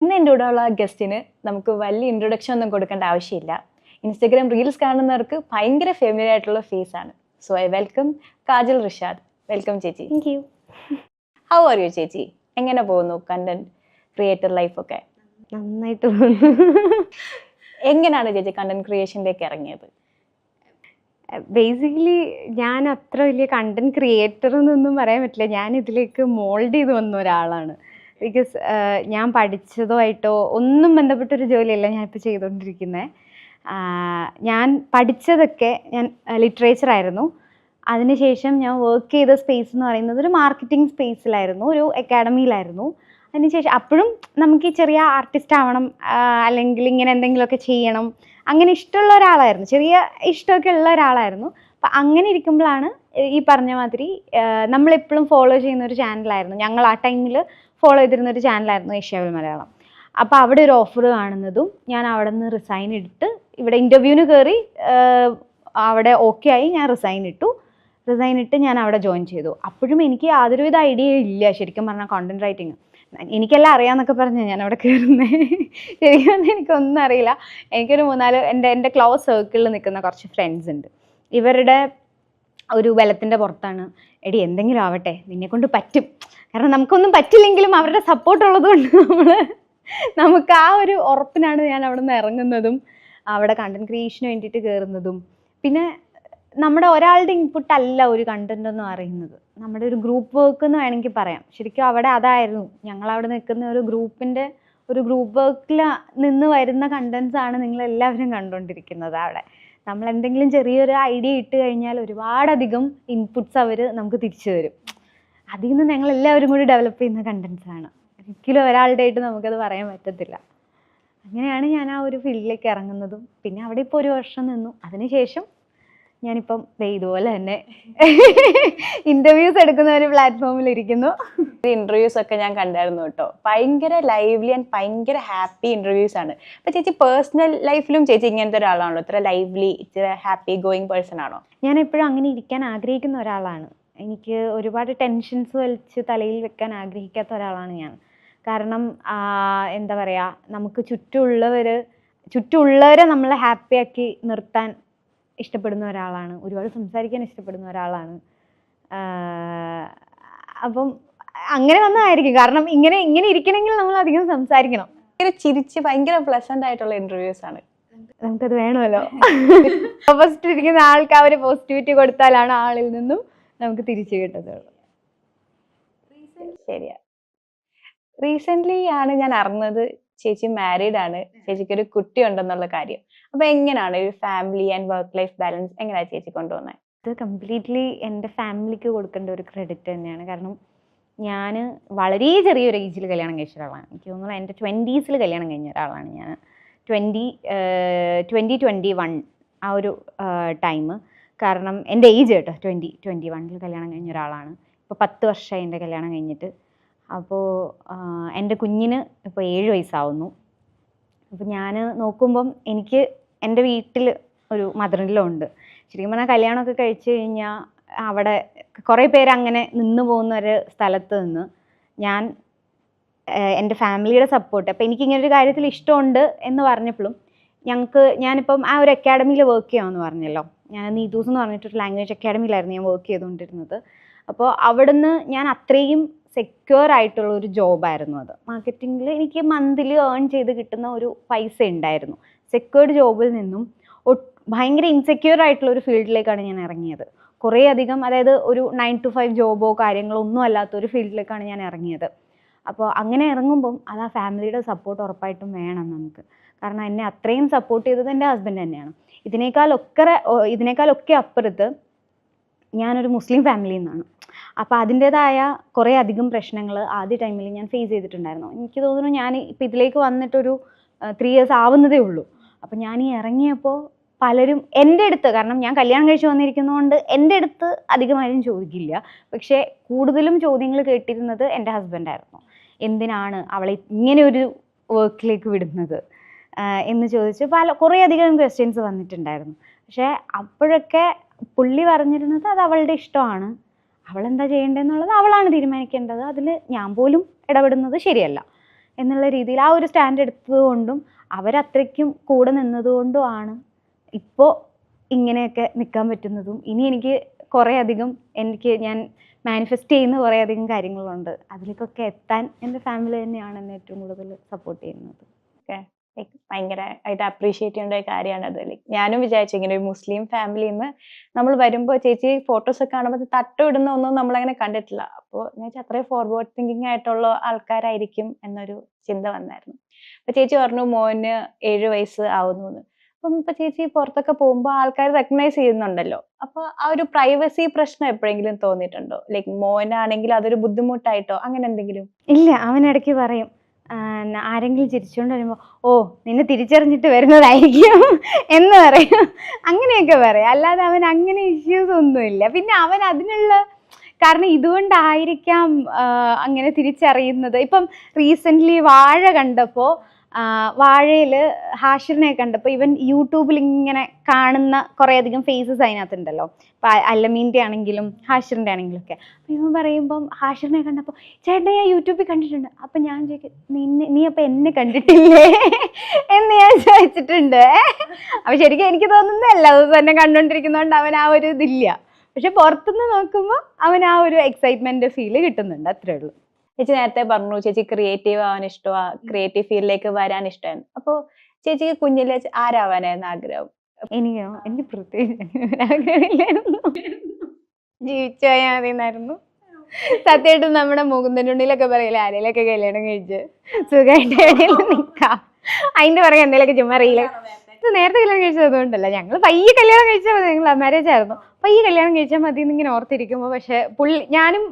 ഇന്ന് എൻ്റെ കൂടെയുള്ള ഗസ്റ്റിന് നമുക്ക് വലിയ ഇൻട്രൊഡക്ഷൻ ഒന്നും കൊടുക്കേണ്ട ആവശ്യമില്ല. ഇൻസ്റ്റഗ്രാം റീൽസ് കാണുന്നവർക്ക് ഭയങ്കര ഫെമിലിയർ ആയിട്ടുള്ള ഫേസ് ആണ്. So I welcome Kajal Rishad. Welcome ചേച്ചി. Thank you. How are you ചേച്ചി? എങ്ങനെ പോകുന്നു കണ്ടന്റ് ക്രിയേറ്റർ ലൈഫൊക്കെ? നന്നായിട്ട് പോകുന്നു. എങ്ങനെയാണ് ചേച്ചി കണ്ടന്റ് ക്രിയേഷനിലേക്ക് ഇറങ്ങിയത്? ബേസിക്കലി ഞാൻ അത്ര വലിയ കണ്ടന്റ് ക്രിയേറ്റർ എന്നൊന്നും പറയാൻ പറ്റില്ല. ഞാൻ ഇതിലേക്ക് മോൾഡ് ചെയ്ത് വന്ന ഒരാളാണ്. ബിക്കോസ് ഞാൻ പഠിച്ചതുമായിട്ടോ ഒന്നും ബന്ധപ്പെട്ടൊരു ജോലിയല്ല ഞാനിപ്പോൾ ചെയ്തുകൊണ്ടിരിക്കുന്നത്. ഞാൻ പഠിച്ചതൊക്കെ ഞാൻ ലിറ്ററേച്ചർ ആയിരുന്നു. അതിനുശേഷം ഞാൻ വർക്ക് ചെയ്ത സ്പേസ് എന്ന് പറയുന്നത് ഒരു മാർക്കറ്റിംഗ് സ്പേസിലായിരുന്നു, ഒരു അക്കാഡമിയിലായിരുന്നു. അതിനുശേഷം അപ്പോഴും നമുക്ക് ഈ ചെറിയ ആർട്ടിസ്റ്റ് ആവണം, അല്ലെങ്കിൽ ഇങ്ങനെ എന്തെങ്കിലുമൊക്കെ ചെയ്യണം, അങ്ങനെ ഇഷ്ടമുള്ള ഒരാളായിരുന്നു, ചെറിയ ഇഷ്ടമൊക്കെ ഉള്ള ഒരാളായിരുന്നു. അപ്പം അങ്ങനെ ഇരിക്കുമ്പോഴാണ് ഈ പറഞ്ഞ മാതിരി നമ്മളെപ്പോഴും ഫോളോ ചെയ്യുന്ന ഒരു ചാനലായിരുന്നു, ഞങ്ങൾ ആ ടൈമിൽ ഫോളോ ചെയ്തിരുന്ന ഒരു ചാനലായിരുന്നു ഏഷ്യാവിൽ മലയാളം. അപ്പോൾ അവിടെ ഒരു ഓഫർ കാണുന്നതും ഞാൻ അവിടെ നിന്ന് റിസൈൻ ഇട്ട് ഇവിടെ ഇൻ്റർവ്യൂവിന് കയറി, അവിടെ ഓക്കെ ആയി, ഞാൻ റിസൈൻ ഇട്ട് ഞാൻ അവിടെ ജോയിൻ ചെയ്തു. അപ്പോഴും എനിക്ക് യാതൊരുവിധ ഐഡിയ ഇല്ല ശരിക്കും പറഞ്ഞാൽ കോണ്ടന്റ് റൈറ്റിംഗ്. എനിക്കെല്ലാം അറിയാമെന്നൊക്കെ പറഞ്ഞാൽ ഞാൻ അവിടെ കയറുന്നത്. ശരിക്കും പറഞ്ഞാൽ എനിക്കൊന്നും അറിയില്ല. എനിക്കൊരു 3-4 എൻ്റെ ക്ലോസ് സർക്കിളിൽ നിൽക്കുന്ന കുറച്ച് ഫ്രണ്ട്സ് ഉണ്ട്. ഇവരുടെ ഒരു ബലത്തിൻ്റെ പുറത്താണ്, എടി എന്തെങ്കിലും ആവട്ടെ, നിന്നെക്കൊണ്ട് പറ്റും. കാരണം നമുക്കൊന്നും പറ്റില്ലെങ്കിലും അവരുടെ സപ്പോർട്ട് ഉള്ളതുകൊണ്ട് നമുക്ക് ആ ഒരു ഉറപ്പിനാണ് ഞാൻ അവിടെ നിന്ന് ഇറങ്ങുന്നതും അവിടെ കണ്ടന്റ് ക്രിയേഷന് വേണ്ടിയിട്ട് കയറുന്നതും. പിന്നെ നമ്മുടെ ഒരാളുടെ ഇൻപുട്ട് അല്ല ഒരു കണ്ടന്റ് എന്ന് പറയുന്നത്, നമ്മുടെ ഒരു ഗ്രൂപ്പ് വർക്ക് എന്ന് വേണമെങ്കിൽ പറയാം. ശരിക്കും അവിടെ അതായിരുന്നു, ഞങ്ങളവിടെ നിൽക്കുന്ന ഒരു ഗ്രൂപ്പ് വർക്കിൽ നിന്ന് വരുന്ന കണ്ടന്റ്സ് ആണ് നിങ്ങളെല്ലാവരും കണ്ടുകൊണ്ടിരിക്കുന്നത്. അവിടെ നമ്മൾ എന്തെങ്കിലും ചെറിയൊരു ഐഡിയ ഇട്ട് കഴിഞ്ഞാൽ ഒരുപാടധികം ഇൻപുട്സ് അവർ നമുക്ക് തിരിച്ചു തരും. അതിൽ നിന്ന് ഞങ്ങളെല്ലാവരും കൂടി ഡെവലപ്പ് ചെയ്യുന്ന കണ്ടന്റ്സ് ആണ്. ഒരിക്കലും ഒരാളുടെ ആയിട്ട് നമുക്കത് പറയാൻ പറ്റത്തില്ല. അങ്ങനെയാണ് ഞാൻ ആ ഒരു ഫീൽഡിലേക്ക് ഇറങ്ങുന്നതും. പിന്നെ അവിടെ ഇപ്പോൾ 1 വർഷം നിന്നു. അതിനുശേഷം ഞാനിപ്പം ഇതുപോലെ തന്നെ ഇന്റർവ്യൂസ് എടുക്കുന്ന ഒരു പ്ലാറ്റ്ഫോമിൽ ഇരിക്കുന്നു. ഇന്റർവ്യൂസ് ഒക്കെ ഞാൻ കണ്ടായിരുന്നു കേട്ടോ. ഭയങ്കര ലൈവ്ലി ആൻഡ് ഭയങ്കര ഹാപ്പി ഇന്റർവ്യൂസ് ആണ്. അപ്പൊ ചേച്ചി പേഴ്സണൽ ലൈഫിലും ചേച്ചി ഇങ്ങനത്തെ ഒരാളാണല്ലോ, ഇത്ര ലൈവ്ലി, ഇത്ര ഹാപ്പി ഗോയിങ് പേഴ്സൺ ആണോ? ഞാൻ എപ്പോഴും അങ്ങനെ ഇരിക്കാൻ ആഗ്രഹിക്കുന്ന ഒരാളാണ്. എനിക്ക് ഒരുപാട് ടെൻഷൻസ് വലിച്ച് തലയിൽ വെക്കാൻ ആഗ്രഹിക്കാത്ത ഒരാളാണ് ഞാൻ. കാരണം എന്താ പറയുക, നമുക്ക് ചുറ്റുമുള്ളവരെ നമ്മളെ ഹാപ്പിയാക്കി നിർത്താൻ ഇഷ്ടപ്പെടുന്ന ഒരാളാണ്, ഒരുപാട് സംസാരിക്കാൻ ഇഷ്ടപ്പെടുന്ന ഒരാളാണ്. അപ്പം അങ്ങനെ വന്നതായിരിക്കും. കാരണം ഇങ്ങനെ ഇരിക്കണമെങ്കിൽ നമ്മൾ അധികം സംസാരിക്കണം. ഭയങ്കര ചിരിച്ച് ഭയങ്കര പ്ലസന്റ് ആയിട്ടുള്ള ഇന്റർവ്യൂസ് ആണ്. നമുക്കത് വേണമല്ലോ. ഓപ്പോസിറ്റ് ഇരിക്കുന്ന ആൾക്ക് ആ ഒരു പോസിറ്റിവിറ്റി കൊടുത്താലാണ് ആളിൽ നിന്നും നമുക്ക് തിരിച്ചു കിട്ടുന്നത്. ശരിയാ. റീസെന്റ് ആണ് ഞാൻ അറിഞ്ഞത് ചേച്ചി മാരീഡ് ആണ്, ചേച്ചിക്ക് ഒരു കുട്ടി ഉണ്ടെന്നുള്ള കാര്യം. അപ്പൊ എങ്ങനെയാണ് ഒരു family and work life balance എങ്ങനെയാണ് ചേച്ചി കൊണ്ടുപോകുന്നത്? ഇത് കംപ്ലീറ്റ്ലി എൻ്റെ ഫാമിലിക്ക് കൊടുക്കേണ്ട ഒരു ക്രെഡിറ്റ് തന്നെയാണ്. കാരണം ഞാൻ വളരെ ചെറിയൊരു ഏജിൽ കല്യാണം കഴിച്ച ഒരാളാണ്. എനിക്ക് തോന്നുന്നു എൻ്റെ 20s കല്യാണം കഴിഞ്ഞ ഒരാളാണ് ഞാൻ. 2021 ആ ഒരു ടൈം. കാരണം എൻ്റെ ഏജ് കേട്ടോ 2021 കല്യാണം കഴിഞ്ഞ ഒരാളാണ്. ഇപ്പോൾ 10 വർഷമായി എൻ്റെ കല്യാണം കഴിഞ്ഞിട്ട്. അപ്പോൾ എൻ്റെ കുഞ്ഞിന് ഇപ്പോൾ 7 വയസ്സാവുന്നു. അപ്പോൾ ഞാൻ നോക്കുമ്പം എനിക്ക് എൻ്റെ വീട്ടിൽ ഒരു മദർ-ഇൻ-ലോ ഉണ്ട്. ശരിക്കും പറഞ്ഞാൽ കല്യാണമൊക്കെ കഴിച്ച് കഴിഞ്ഞാൽ അവിടെ കുറേ പേര് അങ്ങനെ നിന്ന് പോകുന്ന ഒരു സ്ഥലത്ത് നിന്ന് ഞാൻ എൻ്റെ ഫാമിലിയുടെ സപ്പോർട്ട്, അപ്പോൾ എനിക്കിങ്ങനൊരു കാര്യത്തിൽ ഇഷ്ടമുണ്ട് എന്ന് പറഞ്ഞപ്പോഴും ഞാനിപ്പം ആ ഒരു അക്കാഡമിയിൽ വർക്ക് ചെയ്യാമെന്ന് പറഞ്ഞല്ലോ. ഞാൻ നീതൂസ് എന്ന് പറഞ്ഞിട്ടൊരു ലാംഗ്വേജ് അക്കാഡമിയിലായിരുന്നു ഞാൻ വർക്ക് ചെയ്തുകൊണ്ടിരുന്നത്. അപ്പോൾ അവിടുന്ന് ഞാൻ അത്രയും സെക്യൂർ ആയിട്ടുള്ള ഒരു ജോബായിരുന്നു അത്. മാർക്കറ്റിങ്ങിൽ എനിക്ക് മന്ത്ലി ഏൺ ചെയ്ത് കിട്ടുന്ന ഒരു പൈസ ഉണ്ടായിരുന്നു. സെക്യൂർഡ് ജോബിൽ നിന്നും ഭയങ്കര ഇൻസെക്യൂർ ആയിട്ടുള്ള ഒരു ഫീൽഡിലേക്കാണ് ഞാൻ ഇറങ്ങിയത്. കുറേ അധികം, അതായത് ഒരു 9 to 5 ജോബോ കാര്യങ്ങളോ ഒന്നും അല്ലാത്തൊരു ഫീൽഡിലേക്കാണ് ഞാൻ ഇറങ്ങിയത്. അപ്പോൾ അങ്ങനെ ഇറങ്ങുമ്പം അത് ആ ഫാമിലിയുടെ സപ്പോർട്ട് ഉറപ്പായിട്ടും വേണം നമുക്ക്. കാരണം എന്നെ അത്രയും സപ്പോർട്ട് ചെയ്തത് എൻ്റെ ഹസ്ബൻഡ് തന്നെയാണ്. ഇതിനേക്കാളൊക്കെ അപ്പുറത്ത് ഞാനൊരു മുസ്ലിം ഫാമിലിയിൽ നിന്നാണ്. അപ്പോൾ അതിൻ്റേതായ കുറേ അധികം പ്രശ്നങ്ങൾ ആദ്യ ടൈമിൽ ഞാൻ ഫേസ് ചെയ്തിട്ടുണ്ടായിരുന്നു. എനിക്ക് തോന്നുന്നു ഞാൻ ഇപ്പോൾ ഇതിലേക്ക് വന്നിട്ടൊരു 3 years ആവുന്നതേ ഉള്ളൂ. അപ്പോൾ ഞാൻ ഈ ഇറങ്ങിയപ്പോൾ പലരും എൻ്റെ അടുത്ത്, കാരണം ഞാൻ കല്യാണം കഴിച്ച് വന്നിരിക്കുന്നതുകൊണ്ട് എൻ്റെ അടുത്ത് അധികമാരും ചോദിക്കില്ല, പക്ഷേ കൂടുതലും ചോദ്യങ്ങൾ കേട്ടിരുന്നത് എൻ്റെ ഹസ്ബൻഡായിരുന്നു. എന്തിനാണ് അവളെ ഇങ്ങനെ ഒരു വർക്കിലേക്ക് വിടുന്നത് എന്ന് ചോദിച്ച് കുറേ അധികം ക്വസ്റ്റ്യൻസ് വന്നിട്ടുണ്ടായിരുന്നു. പക്ഷേ അപ്പോഴൊക്കെ പുള്ളി പറഞ്ഞിരുന്നത് അത് അവളുടെ ഇഷ്ടമാണ്, അവളെന്താ ചെയ്യേണ്ടതെന്നുള്ളത് അവളാണ് തീരുമാനിക്കേണ്ടത്, അതിൽ ഞാൻ പോലും ഇടപെടുന്നത് ശരിയല്ല എന്നുള്ള രീതിയിൽ ആ ഒരു സ്റ്റാൻഡ് എടുത്തതുകൊണ്ടും അവരത്രയ്ക്കും കൂടെ നിന്നതുകൊണ്ടുമാണ് ഇപ്പോൾ ഇങ്ങനെയൊക്കെ നിൽക്കാൻ പറ്റുന്നതും. ഇനി എനിക്ക് കുറേ അധികം ഞാൻ മാനിഫെസ്റ്റ് ചെയ്യുന്ന കുറേ അധികം കാര്യങ്ങളുണ്ട്. അതിലേക്കൊക്കെ എത്താൻ എൻ്റെ ഫാമിലി തന്നെയാണ് എന്നെ ഏറ്റവും കൂടുതൽ സപ്പോർട്ട് ചെയ്യുന്നത്. ഭയങ്കരമായിട്ട് അപ്രീഷിയേറ്റ് ചെയ്യേണ്ട ഒരു കാര്യമാണ് അത്. ഞാനും വിചാരിച്ചു ഇങ്ങനെ ഒരു മുസ്ലിം ഫാമിലിയിൽ നിന്ന് നമ്മൾ വരുമ്പോൾ ചേച്ചി ഫോട്ടോസ് ഒക്കെ കാണുമ്പോൾ തട്ടമിടുന്ന ഒന്നും നമ്മളങ്ങനെ കണ്ടിട്ടില്ല. അപ്പോൾ ഞാൻ വെച്ചാൽ അത്രയും ഫോർവേഡ് തിങ്കിങ് ആയിട്ടുള്ള ആൾക്കാരായിരിക്കും എന്നൊരു ചിന്ത വന്നായിരുന്നു. അപ്പൊ ചേച്ചി പറഞ്ഞു മോന് 7 വയസ്സ് ആവുന്നു. അപ്പം ഇപ്പൊ ചേച്ചി പുറത്തൊക്കെ പോകുമ്പോൾ ആൾക്കാർ റെക്കഗ്നൈസ് ചെയ്യുന്നുണ്ടല്ലോ. അപ്പൊ ആ ഒരു പ്രൈവസി പ്രശ്നം എപ്പോഴെങ്കിലും തോന്നിയിട്ടുണ്ടോ? ലൈക്ക് മോനാണെങ്കിൽ അതൊരു ബുദ്ധിമുട്ടായിട്ടോ അങ്ങനെ എന്തെങ്കിലും? ഇല്ല, അവൻ ഇടയ്ക്ക് പറയും, ആരെങ്കിലും ചിരിച്ചുകൊണ്ട് വരുമ്പോൾ ഓ നിന്നെ തിരിച്ചറിഞ്ഞിട്ട് വരുന്നതായിരിക്കും എന്ന് പറയും. അങ്ങനെയൊക്കെ പറയും. അല്ലാതെ അവൻ അങ്ങനെ ഇഷ്യൂസ് ഒന്നുമില്ല. പിന്നെ അവൻ അതിനുള്ള കാരണം ഇതുകൊണ്ടായിരിക്കാം അങ്ങനെ തിരിച്ചറിയുന്നത്. ഇപ്പം റീസെൻ്റ്ലി വാഴ കണ്ടപ്പോൾ, വാഴയിൽ ഹാഷിറിനെ കണ്ടപ്പോൾ ഇവൻ യൂട്യൂബിൽ ഇങ്ങനെ കാണുന്ന കുറേയധികം ഫേസസ് അതിനകത്തുണ്ടല്ലോ. ഇപ്പം അല്ലമീൻ്റെ ആണെങ്കിലും ഹാഷിറിൻ്റെ ആണെങ്കിലും ഒക്കെ. അപ്പം ഇവൻ പറയുമ്പം ഹാഷിറിനെ കണ്ടപ്പോൾ ചേട്ടാ ഞാൻ യൂട്യൂബിൽ കണ്ടിട്ടുണ്ട്. അപ്പം ഞാൻ ചോദിക്കും നീ അപ്പം എന്നെ കണ്ടിട്ടില്ലേ എന്ന് ഞാൻ ചോദിച്ചിട്ടുണ്ട്. അപ്പം ശരിക്കും എനിക്ക് തോന്നുന്നത് എല്ലാ ദിവസവും എന്നെ കണ്ടുകൊണ്ടിരിക്കുന്നതുകൊണ്ട് അവൻ ആ ഒരു ഇതില്ല. പക്ഷെ പുറത്തുനിന്ന് നോക്കുമ്പോൾ അവൻ ആ ഒരു എക്സൈറ്റ്മെന്റ് ഫീല് കിട്ടുന്നുണ്ട്. അത്രേ ഉള്ളൂ. ചേച്ചി നേരത്തെ പറഞ്ഞു ചേച്ചി ക്രിയേറ്റീവ് ആവാൻ ഇഷ്ടമാണ്, ക്രിയേറ്റീവ് ഫീൽഡിലേക്ക് വരാൻ ഇഷ്ടമാണ്. അപ്പോൾ ചേച്ചിക്ക് കുഞ്ഞിലെ ആരാവാനായിരുന്നു ആഗ്രഹം? എനിക്ക് പ്രത്യേകിച്ച് ആഗ്രഹമില്ലായിരുന്നു. ജീവിച്ചു പോയാൽ മതി എന്നായിരുന്നു. സത്യമായിട്ടും നമ്മുടെ മുകുന്ദനുണ്ണിയിലൊക്കെ പറയില്ല ആരെങ്കിലൊക്കെ കല്യാണം കഴിച്ച് സുഖമായിട്ട് എവിടെയെങ്കിലും നിൽക്കാം, അതിന്റെ പറയാൻ എന്തെങ്കിലുമൊക്കെ ചുമ്മാ അറിയില്ല. നേരത്തെ കല്യാണം കഴിച്ചത് അതുകൊണ്ടല്ല, ഞങ്ങൾ പയ്യെ കല്യാണം കഴിച്ചാൽ മതി. ഞങ്ങൾ മാരേജ് ആയിരുന്നു, പയ്യെ കല്യാണം കഴിച്ചാൽ മതി എന്നിങ്ങനെ ഓർത്തിരിക്കുമ്പോൾ പക്ഷേ ഞാനും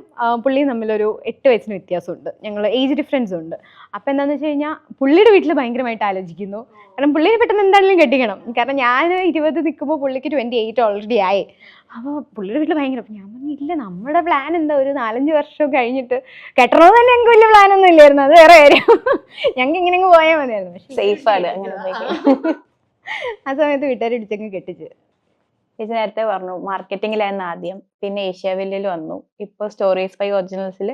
പുള്ളിയും തമ്മിലൊരു 8 വയസ്സിന് വ്യത്യാസമുണ്ട്. ഞങ്ങൾ ഏജ് ഡിഫറൻസും ഉണ്ട്. അപ്പോൾ എന്താണെന്ന് വെച്ച് കഴിഞ്ഞാൽ പുള്ളിയുടെ വീട്ടിൽ ഭയങ്കരമായിട്ട് ആലോചിക്കുന്നു. കാരണം പുള്ളിനെ പെട്ടെന്ന് എന്തായാലും കെട്ടിക്കണം. കാരണം ഞാൻ 20 നിൽക്കുമ്പോൾ പുള്ളിക്ക് 28 ഓൾറെഡി ആയി. അപ്പോൾ പുള്ളിയുടെ വീട്ടിൽ ഭയങ്കര. അപ്പം ഞാൻ പറഞ്ഞു ഇല്ല, നമ്മുടെ പ്ലാൻ എന്താ, ഒരു 4-5 വർഷം കഴിഞ്ഞിട്ട് കെട്ടണമെന്ന് തന്നെ ഞങ്ങൾക്ക് വലിയ പ്ലാനൊന്നും ഇല്ലായിരുന്നു. അത് വേറെ കാര്യം. ഞങ്ങൾക്ക് ഇങ്ങനെ പോയാൽ മതിയായിരുന്നു. പക്ഷേ സേഫാണ് അങ്ങനെ. ആ സമയത്ത് വീട്ടുകാർ ഇടിച്ചങ്ങ് കെട്ടിച്ച്. ചേച്ചി നേരത്തെ പറഞ്ഞു മാർക്കറ്റിംഗിലായിരുന്നു ആദ്യം, പിന്നെ ഏഷ്യാവില്ലിൽ വന്നു, ഇപ്പൊ സ്റ്റോറീസ് ബൈ ഒറിജിനൽസിൽ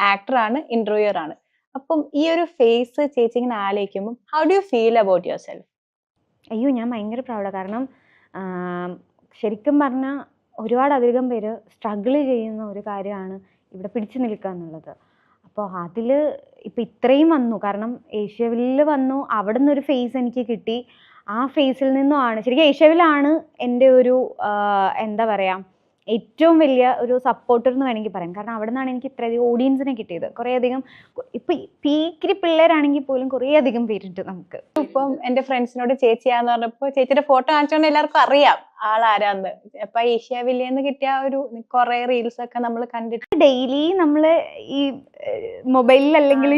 ആക്ടറാണ്, ഇന്റർവ്യൂർ ആണ്. അപ്പം ഈ ഒരു ഫേസ് ചേച്ചി ഇങ്ങനെ ആലോചിക്കുമ്പോൾ how do you feel about your self? അയ്യോ, ഞാൻ ഭയങ്കര പ്രൗഡാണ്. കാരണം ശരിക്കും പറഞ്ഞാൽ ഒരുപാടധികം പേര് സ്ട്രഗിൾ ചെയ്യുന്ന ഒരു കാര്യമാണ് ഇവിടെ പിടിച്ചു നിൽക്കുക എന്നുള്ളത്. അപ്പോൾ അതിൽ ഇപ്പം ഇത്രയും വന്നു. കാരണം ഏഷ്യാവില്ലിൽ വന്നു, അവിടെ നിന്നൊരു ഫേസ് എനിക്ക് കിട്ടി. ആ ഫേസിൽ നിന്നുമാണ് ശരിക്കും ഏഷ്യാവിലാണ് എൻ്റെ ഒരു എന്താ പറയുക ഏറ്റവും വലിയ ഒരു സപ്പോർട്ടർ എന്ന് വേണമെങ്കിൽ പറയാം. കാരണം അവിടെ നിന്നാണ് എനിക്ക് ഇത്രയധികം ഓഡിയൻസിനെ കിട്ടിയത്. കുറേയധികം ഇപ്പം പീക്കിരി പിള്ളേരാണെങ്കിൽ പോലും കുറേയധികം പേരുണ്ട് നമുക്ക്. ഇപ്പം എൻ്റെ ഫ്രണ്ട്സിനോട് ചേച്ചിയാന്ന് പറഞ്ഞപ്പോൾ ചേച്ചിയുടെ ഫോട്ടോ കാണിച്ചുകൊണ്ട് എല്ലാവർക്കും അറിയാം ആളാരാന്ന്. അപ്പൊ ഏഷ്യാവില്ലിന്ന് കിട്ടിയ ഒരു കുറെ റീൽസ് ഒക്കെ നമ്മൾ കണ്ടിട്ട് ഡെയിലി നമ്മൾ ഈ മൊബൈലിൽ അല്ലെങ്കിൽ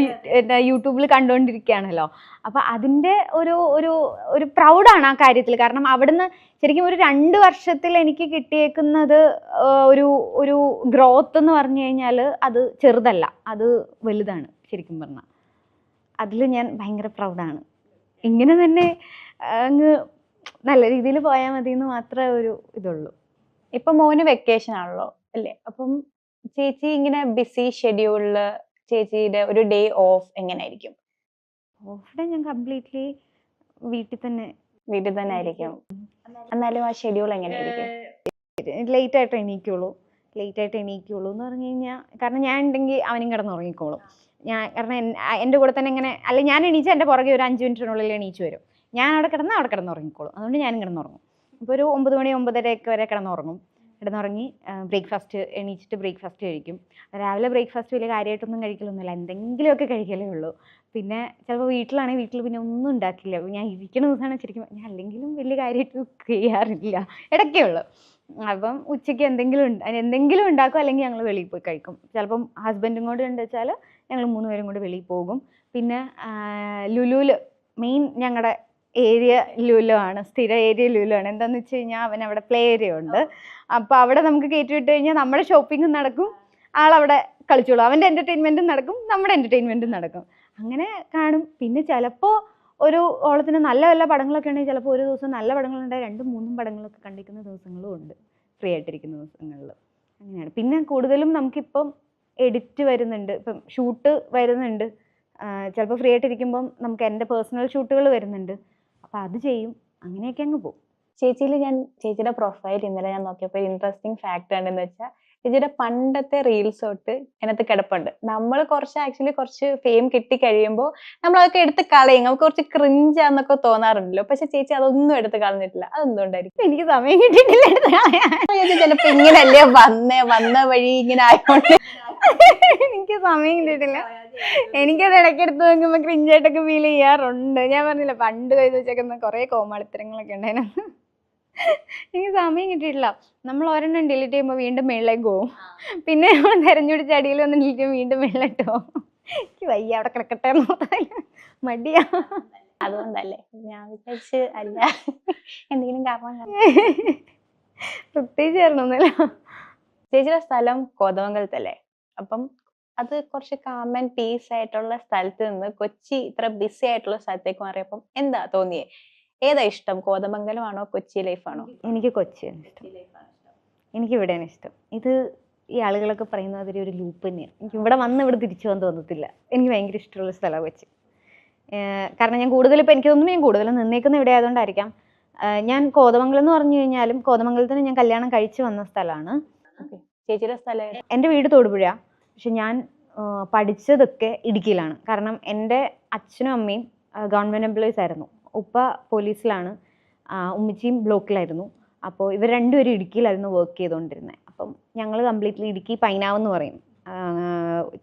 യൂട്യൂബിൽ കണ്ടുകൊണ്ടിരിക്കുകയാണല്ലോ. അപ്പം അതിൻ്റെ ഒരു പ്രൗഡാണ് ആ കാര്യത്തിൽ. കാരണം അവിടുന്ന് ശരിക്കും ഒരു 2 വർഷത്തിൽ എനിക്ക് കിട്ടിയേക്കുന്നത് ഒരു ഗ്രോത്ത് എന്ന് പറഞ്ഞു കഴിഞ്ഞാൽ അത് ചെറുതല്ല, അത് വലുതാണ്. ശരിക്കും പറഞ്ഞാൽ അതിൽ ഞാൻ ഭയങ്കര പ്രൗഡാണ്. ഇങ്ങനെ തന്നെ അങ്ങ് നല്ല രീതിയിൽ പോയാൽ മതി എന്ന് മാത്രമേ ഒരു ഇതുള്ളൂ. ഇപ്പൊ മോന് വെക്കേഷൻ ആണല്ലോ അല്ലേ? അപ്പം ചേച്ചി ഇങ്ങനെ ബിസി ഷെഡ്യൂളില് ചേച്ചിയുടെ ഒരു ഡേ ഓഫ് എങ്ങനെയായിരിക്കും? ഓഫ് ഡേ ഞാൻ കംപ്ലീറ്റ്ലി വീട്ടിൽ തന്നെ ആയിരിക്കും. എന്നാലും ആ ഷെഡ്യൂൾ എങ്ങനെയായിരിക്കും? ലേറ്റ് ആയിട്ട് എണീക്കുള്ളൂ എന്ന് പറഞ്ഞു കഴിഞ്ഞാൽ, കാരണം ഞാൻ ഉണ്ടെങ്കിൽ അവനും കിടന്നുറങ്ങിക്കോളും. കാരണം എൻ്റെ കൂടെ തന്നെ ഇങ്ങനെ അല്ല, ഞാൻ എണീച്ചാൽ എൻ്റെ പുറകെ ഒരു 5 മിനിറ്റിനുള്ളിൽ എണീച്ച് വരും. ഞാൻ അവിടെ കിടന്നുറങ്ങിക്കോളും. അതുകൊണ്ട് ഞാനും കിടന്നുറങ്ങും. ഇപ്പോൾ ഒരു 9 മണി 9:30 വരെ കിടന്നുറങ്ങി എണീച്ചിട്ട് ബ്രേക്ക്ഫാസ്റ്റ് കഴിക്കും. രാവിലെ ബ്രേക്ക്ഫാസ്റ്റ് വലിയ കാര്യമായിട്ടൊന്നും കഴിക്കലൊന്നുമില്ല, എന്തെങ്കിലുമൊക്കെ കഴിക്കലേ ഉള്ളൂ. പിന്നെ ചിലപ്പോൾ വീട്ടിലാണെങ്കിൽ വീട്ടിൽ പിന്നെ ഒന്നും ഉണ്ടാക്കില്ല. ഞാൻ ഇരിക്കുന്ന ദിവസമാണ് ശരിക്കും ഞാൻ അല്ലെങ്കിലും വലിയ കാര്യമായിട്ട് കുക്ക് ചെയ്യാറില്ല, ഇടയ്ക്കേ ഉള്ളൂ. അപ്പം ഉച്ചയ്ക്ക് എന്തെങ്കിലും ഉണ്ടാക്കും, അല്ലെങ്കിൽ ഞങ്ങൾ വെളിയിൽ പോയി കഴിക്കും. ചിലപ്പം ഹസ്ബൻഡും കൂടെ ഉണ്ട് വെച്ചാൽ ഞങ്ങൾ 3 പേരും കൂടെ വെളിയിൽ പോകും. പിന്നെ ലുലുവിൽ മെയിൻ ഞങ്ങളുടെ ഏരിയ ലുലു ആണ്, സ്ഥിര ഏരിയ ലുലു ആണ്. എന്താണെന്ന് വെച്ച് കഴിഞ്ഞാൽ അവൻ അവിടെ പ്ലേ ഏരിയ ഉണ്ട്. അപ്പോൾ അവിടെ നമുക്ക് കയറ്റി വിട്ട് കഴിഞ്ഞാൽ നമ്മുടെ ഷോപ്പിങ്ങും നടക്കും, ആളവിടെ കളിച്ചോളും. അവൻ്റെ എൻ്റർടൈൻമെൻറ്റും നടക്കും, നമ്മുടെ എൻ്റർടൈൻമെൻറ്റും നടക്കും. അങ്ങനെ കാണും. പിന്നെ ചിലപ്പോൾ ഒരു ഓളത്തിന് നല്ല പടങ്ങളൊക്കെ ഉണ്ടെങ്കിൽ ചിലപ്പോൾ ഒരു ദിവസം നല്ല പടങ്ങളുണ്ടെങ്കിൽ 2-3 പടങ്ങളൊക്കെ കണ്ടിരിക്കുന്ന ദിവസങ്ങളും ഉണ്ട്, ഫ്രീ ആയിട്ടിരിക്കുന്ന ദിവസങ്ങളിൽ. അങ്ങനെയാണ്. പിന്നെ കൂടുതലും നമുക്കിപ്പം എഡിറ്റ് വരുന്നുണ്ട്, ഇപ്പം ഷൂട്ട് വരുന്നുണ്ട്. ചിലപ്പോൾ ഫ്രീ ആയിട്ടിരിക്കുമ്പം നമുക്ക് എൻ്റെ പേഴ്സണൽ ഷൂട്ടുകൾ വരുന്നുണ്ട്, അപ്പോൾ അത് ചെയ്യും, അങ്ങനെയൊക്കെ അങ്ങ് പോകും. ഞാൻ ചേച്ചിയുടെ പ്രൊഫൈൽ ഇന്നലെ ഞാൻ നോക്കിയപ്പോൾ ഇൻട്രസ്റ്റിംഗ് ഫാക്ട് ഉണ്ടെന്ന് വെച്ചാൽ ചേച്ചിയുടെ പണ്ടത്തെ റീൽസ് തൊട്ട് അതിനകത്ത് കിടപ്പുണ്ട്. നമ്മൾ കുറച്ച് ഫെയിം കിട്ടി കഴിയുമ്പോൾ നമ്മൾ അതൊക്കെ എടുത്ത് കളയും, നമുക്ക് കുറച്ച് ക്രിഞ്ചാന്നൊക്കെ തോന്നാറുണ്ടല്ലോ, പക്ഷെ ചേച്ചി അതൊന്നും എടുത്ത് കളഞ്ഞിട്ടില്ല. അതെന്തുകൊണ്ടായിരിക്കും? എനിക്ക് സമയം കിട്ടിയിട്ടില്ല എടുത്ത് കളയാൻ. ചിലപ്പോ ഇങ്ങനല്ലേ വന്ന വഴി ഇങ്ങനെ ആയതുകൊണ്ട് എനിക്ക് സമയം കിട്ടിയിട്ടില്ല. എനിക്കത് ഇടയ്ക്കെടുത്ത് നോക്കുമ്പോൾ ക്രിഞ്ചായിട്ടൊക്കെ ഫീൽ ചെയ്യാറുണ്ട്. ഞാൻ പറഞ്ഞില്ല, പണ്ട് കരുതി വെച്ചേക്കുന്ന കുറേ കോമാളിത്തരങ്ങളൊക്കെ ഉണ്ടായിരുന്നു. എനിക്ക് സമയം കിട്ടിയിട്ടില്ല. നമ്മൾ ഒരെണ്ണം ഡിലീറ്റ് ചെയ്യുമ്പോൾ വീണ്ടും മേളിലേക്ക് പോകും, പിന്നെ നമ്മൾ തെരഞ്ഞെടുത്ത അടിയിൽ വന്ന് ഡിലീറ്റ് വീണ്ടും മേളിലിട്ട് പോകും. എനിക്ക് വയ്യ, അവിടെ കിടക്കട്ടെ മടിയാ. അതുകൊണ്ടല്ലേ ഞാൻ വിചാരിച്ച് അല്ല എന്തെങ്കിലും കാരണം പ്രത്യേകിച്ച് കാരണമൊന്നുമില്ല. ചേച്ചിയുടെ സ്ഥലം കോതമംഗലത്തല്ലേ? അപ്പം അത് കുറച്ച് കാം ആൻഡ് പീസ് ആയിട്ടുള്ള സ്ഥലത്ത് നിന്ന് കൊച്ചി ഇത്ര ബിസി ആയിട്ടുള്ള സ്ഥലത്തേക്ക് മാറിയപ്പം എന്താ തോന്നിയേ? ഏതാ ഇഷ്ടം, കോതമംഗലമാണോ കൊച്ചി ലൈഫാണോ? എനിക്ക് കൊച്ചിയാണ് ഇഷ്ടം, എനിക്ക് ഇവിടെയാണ് ഇഷ്ടം. ഇത് ഈ ആളുകളൊക്കെ പറയുന്ന അതിൽ ഒരു ലൂപ്പ് തന്നെയാണ്. എനിക്ക് ഇവിടെ തിരിച്ചു പോകാൻ തോന്നത്തില്ല. എനിക്ക് ഭയങ്കര ഇഷ്ടമുള്ള സ്ഥലമാണ് കൊച്ചി. കാരണം ഞാൻ കൂടുതലും നിന്നേക്കുന്ന ഇവിടെ ആയതുകൊണ്ടായിരിക്കാം. ഞാൻ കോതമംഗലം എന്ന് പറഞ്ഞു കഴിഞ്ഞാലും കോതമംഗലത്തിന് ഞാൻ കല്യാണം കഴിച്ച് വന്ന സ്ഥലമാണ്. ചേച്ചിയുടെ സ്ഥലം? എൻ്റെ വീട് തൊടുപുഴ, പക്ഷെ ഞാൻ പഠിച്ചതൊക്കെ ഇടുക്കിയിലാണ്. കാരണം എൻ്റെ അച്ഛനും അമ്മയും ഗവൺമെൻറ് എംപ്ലോയീസ് ആയിരുന്നു. ഉപ്പ പോലീസിലാണ്, ഉമ്മച്ചിയും ബ്ലോക്കിലായിരുന്നു. അപ്പോൾ ഇവർ രണ്ടുപേരും ഇടുക്കിയിലായിരുന്നു വർക്ക് ചെയ്തുകൊണ്ടിരുന്നത്. അപ്പം ഞങ്ങൾ കംപ്ലീറ്റ്ലി ഇടുക്കി പൈനാവ് എന്ന് പറയും,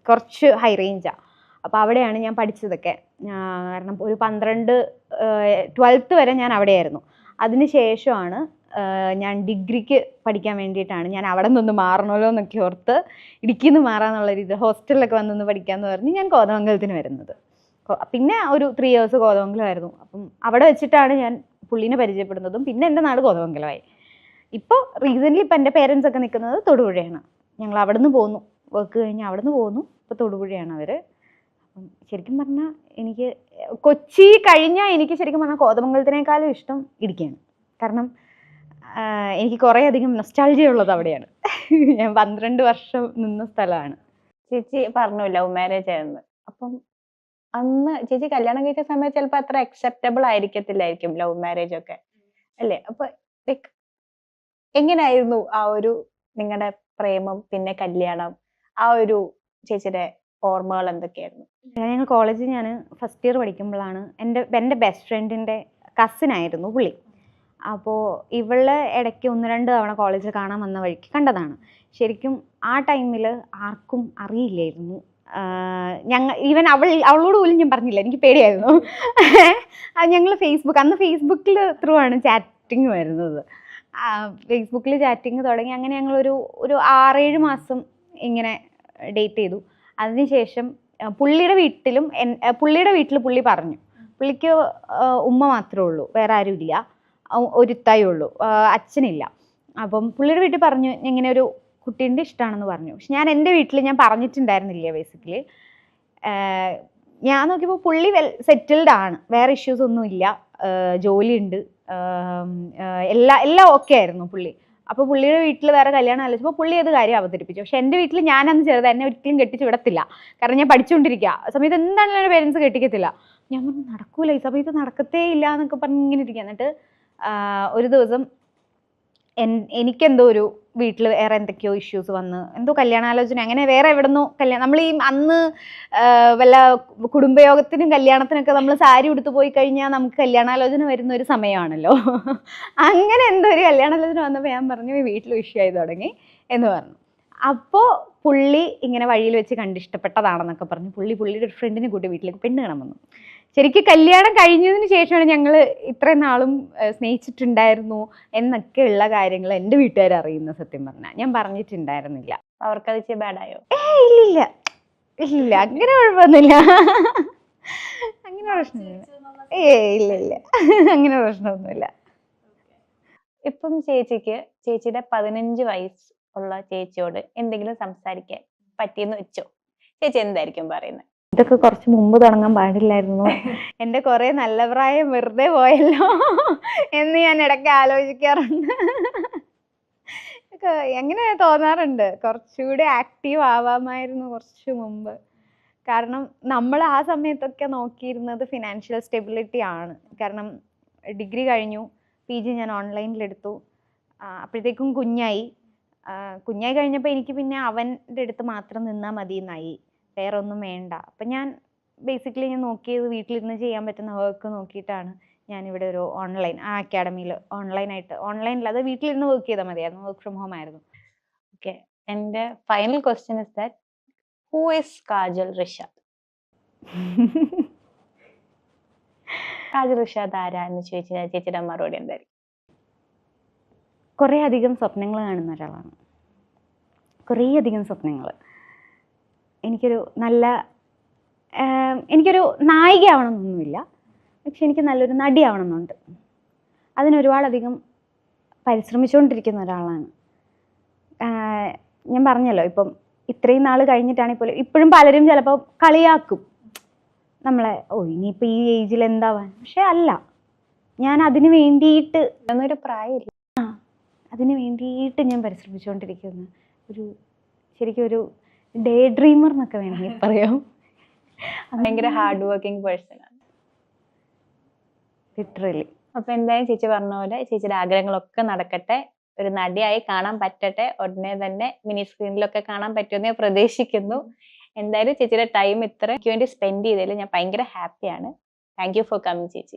കുറച്ച് ഹൈ റേഞ്ചാണ്. അപ്പോൾ അവിടെയാണ് ഞാൻ പഠിച്ചതൊക്കെ. കാരണം ഒരു 12th വരെ ഞാൻ അവിടെയായിരുന്നു. അതിന് ശേഷമാണ് ഞാൻ ഡിഗ്രിക്ക് പഠിക്കാൻ വേണ്ടിയിട്ടാണ് ഞാൻ അവിടെ നിന്ന് മാറണമല്ലോ എന്നൊക്കെ ഓർത്ത് ഇടുക്കിയിൽ നിന്ന് മാറാന്നുള്ള രീതിയിൽ ഹോസ്റ്റലിലൊക്കെ വന്നൊന്ന് പഠിക്കാമെന്ന് പറഞ്ഞ് ഞാൻ കോതമംഗലത്തിന് വരുന്നത്. പിന്നെ ഒരു 3 years കോതമംഗലമായിരുന്നു. അപ്പം അവിടെ വെച്ചിട്ടാണ് ഞാൻ പുള്ളീനെ പരിചയപ്പെടുന്നതും. പിന്നെ എൻ്റെ നാട് കോതമംഗലമായി. ഇപ്പോൾ റീസെൻ്റ്ലി ഇപ്പം എൻ്റെ പേരൻസ് ഒക്കെ നിൽക്കുന്നത് തൊടുപുഴയാണ്. ഞങ്ങൾ അവിടെ നിന്ന് പോന്നു, വർക്ക് കഴിഞ്ഞ് അവിടെ നിന്ന് പോന്നു. ഇപ്പോൾ തൊടുപുഴയാണ് അവർ. അപ്പം ശരിക്കും പറഞ്ഞാൽ എനിക്ക് കൊച്ചി കഴിഞ്ഞാൽ എനിക്ക് ശരിക്കും പറഞ്ഞാൽ കോതമംഗലത്തിനേക്കാളും ഇഷ്ടം ഇടുക്കിയാണ്. കാരണം എനിക്ക് കുറേ അധികം നൊസ്റ്റാൾജിയ ഉള്ളത് അവിടെയാണ്. ഞാൻ 12 വർഷം നിന്ന സ്ഥലമാണ്. ചേച്ചി പറഞ്ഞു ലവ് മാരേജ് ആയിരുന്നു. അപ്പം അന്ന് ചേച്ചി കല്യാണം കഴിച്ച സമയത്ത് ചിലപ്പോൾ അത്ര അക്സെപ്റ്റബിൾ ആയിരിക്കത്തില്ലായിരിക്കും ലവ് മാരേജ് ഒക്കെ അല്ലേ? അപ്പൊ ലൈക്ക് എങ്ങനെയായിരുന്നു ആ ഒരു നിങ്ങളുടെ പ്രേമം പിന്നെ കല്യാണം, ആ ഒരു ചേച്ചിയുടെ ഓർമ്മകൾ എന്തൊക്കെയായിരുന്നു? ഞങ്ങൾ കോളേജിൽ ഞാൻ ഫസ്റ്റ് ഇയർ പഠിക്കുമ്പോഴാണ് എൻ്റെ ബെസ്റ്റ് ഫ്രണ്ടിൻ്റെ കസിനായിരുന്നു പുള്ളി. അപ്പോൾ ഇവളെ ഇടയ്ക്ക് 1-2 തവണ കോളേജിൽ കാണാൻ വന്ന വഴിക്ക് കണ്ടതാണ്. ശരിക്കും ആ ടൈമിൽ ആർക്കും അറിയില്ലായിരുന്നു. ഈവൻ അവളോട് പോലും ഞാൻ പറഞ്ഞില്ല, എനിക്ക് പേടിയായിരുന്നു. ഞങ്ങൾ അന്ന് ഫേസ്ബുക്കിൽ ത്രൂ ആണ് ചാറ്റിങ് വരുന്നത്. ഫേസ്ബുക്കിൽ ചാറ്റിങ് തുടങ്ങി. അങ്ങനെ ഞങ്ങളൊരു 6-7 മാസം ഇങ്ങനെ ഡേറ്റ് ചെയ്തു. അതിനുശേഷം പുള്ളിയുടെ വീട്ടിൽ പുള്ളി പറഞ്ഞു, പുള്ളിക്ക് ഉമ്മ മാത്രമേ ഉള്ളൂ, വേറെ ആരും ഇല്ല, ഒരുത്തായേ ഉള്ളൂ, അച്ഛനില്ല. അപ്പം പുള്ളിയുടെ വീട്ടിൽ പറഞ്ഞു ഇങ്ങനെ ഒരു കുട്ടീൻ്റെ ഇഷ്ടമാണെന്ന് പറഞ്ഞു. പക്ഷെ ഞാൻ എൻ്റെ വീട്ടിൽ ഞാൻ പറഞ്ഞിട്ടുണ്ടായിരുന്നില്ല. ബേസിക്കലി ഞാൻ നോക്കിയപ്പോൾ പുള്ളി സെറ്റിൽഡ് ആണ്, വേറെ ഇഷ്യൂസ് ഒന്നും ഇല്ല, ജോലിയുണ്ട്, എല്ലാം ഓക്കെ ആയിരുന്നു പുള്ളി. അപ്പോൾ പുള്ളിയുടെ വീട്ടിൽ വേറെ കല്യാണം ആലോചിച്ചപ്പോൾ പുള്ളി അത് കാര്യം അവതരിപ്പിച്ചു. പക്ഷെ എൻ്റെ വീട്ടിൽ ഞാനന്ന് ചെറുത്, എന്നെ ഒരിക്കലും കെട്ടിച്ച് വിടത്തില്ല. കാരണം ഞാൻ പഠിച്ചുകൊണ്ടിരിക്കുക. ആ സമയത്ത് എന്താണെങ്കിലും എൻ്റെ പേരൻസ് കെട്ടിക്കത്തില്ല. ഞാൻ പറഞ്ഞു നടക്കൂല, ഈ സമയത്ത് നടക്കത്തേ ഇല്ല എന്നൊക്കെ പറഞ്ഞ് ഇങ്ങനെ ഇരിക്കുക. എന്നിട്ട് ഒരു ദിവസം എനിക്കെന്തോ ഒരു വീട്ടിൽ വേറെ എന്തൊക്കെയോ ഇഷ്യൂസ് വന്ന് എന്തോ കല്യാണാലോചന, അങ്ങനെ വേറെ എവിടെന്നോ കല്യാണം. നമ്മൾ ഈ അന്ന് വല്ല കുടുംബയോഗത്തിനും കല്യാണത്തിനൊക്കെ നമ്മൾ സാരി ഉടുത്ത് പോയി കഴിഞ്ഞാൽ നമുക്ക് കല്യാണാലോചന വരുന്ന ഒരു സമയമാണല്ലോ. അങ്ങനെ എന്തോ ഒരു കല്യാണാലോചന വന്നപ്പോൾ ഞാൻ പറഞ്ഞു വീട്ടിൽ വിഷയമായി തുടങ്ങി എന്ന് പറഞ്ഞു. അപ്പോൾ പുള്ളി ഇങ്ങനെ വഴിയിൽ വെച്ച് കണ്ടിഷ്ടപ്പെട്ടതാണെന്നൊക്കെ പറഞ്ഞു പുള്ളിയുടെ ഒരു ഫ്രണ്ടിനെ കൂട്ടി വീട്ടിലേക്ക് പെണ്ണ് കാണാൻ വന്നു. ശരിക്കും കല്യാണം കഴിഞ്ഞതിന് ശേഷമാണ് ഞങ്ങൾ ഇത്രയും നാളും സ്നേഹിച്ചിട്ടുണ്ടായിരുന്നു എന്നൊക്കെ ഉള്ള കാര്യങ്ങൾ എൻ്റെ വീട്ടുകാർ അറിയുന്ന. സത്യം പറഞ്ഞാൽ ഞാൻ പറഞ്ഞിട്ടുണ്ടായിരുന്നില്ല. അവർക്കത് ഇച്ചിരി ബാഡായോ? ഇല്ല അങ്ങനെ കുഴപ്പമൊന്നുമില്ല, അങ്ങനെ പ്രശ്നമില്ല. ഇല്ല അങ്ങനെ പ്രശ്നമൊന്നുമില്ല. ഇപ്പം ചേച്ചിയുടെ 15 വയസ്സ് ഉള്ള ചേച്ചിയോട് എന്തെങ്കിലും സംസാരിക്കാൻ പറ്റിയെന്ന് വെച്ചോ, ചേച്ചി എന്തായിരിക്കും പറയുന്നത്? ഇതൊക്കെ കുറച്ച് മുമ്പ് തുടങ്ങാൻ പാടില്ലായിരുന്നു, എൻ്റെ കുറെ നല്ല പ്രായം വെറുതെ പോയല്ലോ എന്ന് ഞാൻ ഇടയ്ക്ക് ആലോചിക്കാറുണ്ട്. എങ്ങനെ തോന്നാറുണ്ട്, കുറച്ചുകൂടി ആക്റ്റീവ് ആവാമായിരുന്നു കുറച്ച് മുമ്പ്. കാരണം നമ്മൾ ആ സമയത്തൊക്കെ നോക്കിയിരുന്നത് ഫിനാൻഷ്യൽ സ്റ്റെബിലിറ്റി ആണ്. കാരണം ഡിഗ്രി കഴിഞ്ഞു, PG ഞാൻ ഓൺലൈനിലെടുത്തു. അപ്പോഴത്തേക്കും കുഞ്ഞായി. കുഞ്ഞായി കഴിഞ്ഞപ്പോൾ എനിക്ക് പിന്നെ അവൻ്റെ അടുത്ത് മാത്രം നിന്നാൽ മതി എന്നായി, വേറെ ഒന്നും വേണ്ട. അപ്പം ഞാൻ ബേസിക്കലി ഞാൻ നോക്കിയത് വീട്ടിലിരുന്ന് ചെയ്യാൻ പറ്റുന്ന വർക്ക് നോക്കിയിട്ടാണ് ഞാനിവിടെ ഒരു അക്കാഡമിയിൽ ഓൺലൈനിൽ അത് വീട്ടിലിരുന്ന് വർക്ക് ചെയ്താൽ മതിയായിരുന്നു, വർക്ക് ഫ്രം ഹോം ആയിരുന്നു. ഓക്കെ, എൻ്റെ final question is that who is kajal Rishad? Kajal Rishad ആരാ എന്ന് ചോദിച്ചു കഴിഞ്ഞാൽ ചേച്ചിയുടെ മറുപടി എന്തായിരിക്കും? കുറേ അധികം സ്വപ്നങ്ങൾ കാണുന്ന ഒരാളാണ്. കുറേ അധികം സ്വപ്നങ്ങൾ. എനിക്കൊരു നായികയാവണമെന്നൊന്നുമില്ല, പക്ഷെ എനിക്ക് നല്ലൊരു നടിയാവണമെന്നുണ്ട്. അതിനൊരുപാടധികം പരിശ്രമിച്ചുകൊണ്ടിരിക്കുന്ന ഒരാളാണ്. ഞാൻ പറഞ്ഞല്ലോ, ഇപ്പം ഇത്രയും നാൾ കഴിഞ്ഞിട്ടാണെങ്കിൽ പോലും ഇപ്പോഴും പലരും ചിലപ്പോൾ കളിയാക്കും നമ്മളെ, ഇനിയിപ്പോൾ ഈ ഏജിൽ എന്താവാൻ. പക്ഷെ അല്ല, ഞാൻ അതിന് വേണ്ടിയിട്ട് എന്നൊരു പ്രായമില്ല, അതിന് വേണ്ടിയിട്ട് ഞാൻ പരിശ്രമിച്ചുകൊണ്ടിരിക്കുന്നു. ശരിക്കും ഒരു ഡേ ഡ്രീമർ എന്നൊക്കെ വേണമെങ്കിൽ പറയാം. ഭയങ്കര ഹാർഡ് വർക്കിംഗ് പേഴ്സൺ ആണ് ലിറ്ററലി. അപ്പൊ എന്തായാലും ചേച്ചി പറഞ്ഞ പോലെ ചേച്ചിയുടെ ആഗ്രഹങ്ങളൊക്കെ നടക്കട്ടെ, ഒരു നടിയായി കാണാൻ പറ്റട്ടെ, ഉടനെ തന്നെ മിനി സ്ക്രീനിലൊക്കെ കാണാൻ പറ്റുമെന്ന് ഞാൻ പ്രതീക്ഷിക്കുന്നു. എന്തായാലും ചേച്ചിയുടെ ടൈം ഇത്ര എനിക്ക് വേണ്ടി സ്പെൻഡ് ചെയ്തതിൽ ഞാൻ ഭയങ്കര ഹാപ്പിയാണ്. താങ്ക് യു ഫോർ കമ്മിങ് ചേച്ചി.